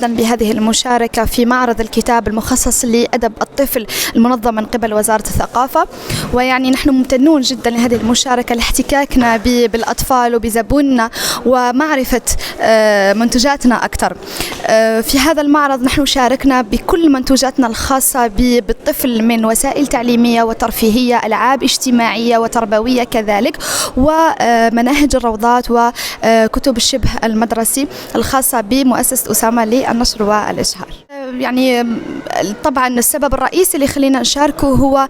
جدا بهذه المشاركة في معرض الكتاب المخصص لأدب الطفل المنظم من قبل وزارة الثقافة. ويعني نحن ممتنون جدا لهذه المشاركة لاحتكاكنا بالأطفال وبزبوننا ومعرفة منتجاتنا أكثر. في هذا المعرض نحن شاركنا بكل منتوجاتنا الخاصة بالطفل من وسائل تعليمية وترفيهية، ألعاب اجتماعية وتربوية كذلك، ومناهج الروضات وكتب الشبه المدرسي الخاصة بمؤسسة أسامة للنشر والإشهار. يعني طبعا السبب الرئيسي اللي خلينا نشاركه هو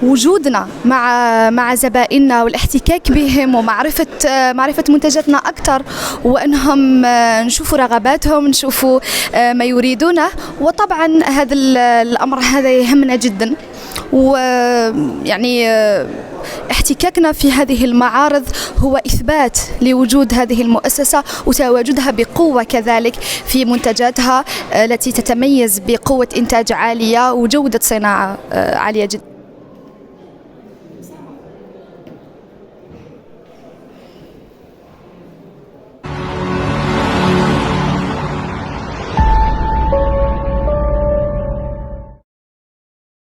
وجودنا مع زبائننا والاحتكاك بهم ومعرفة منتجاتنا أكثر، وأنهم نشوفوا رغباتهم، نشوفوا ما يريدونه. وطبعا هذا الأمر هذا يهمنا جدا، ويعني احتكاكنا في هذه المعارض هو إثبات لوجود هذه المؤسسة وتواجدها بقوة كذلك في منتجاتها التي تتميز بقوة إنتاج عالية وجودة صناعة عالية جدا.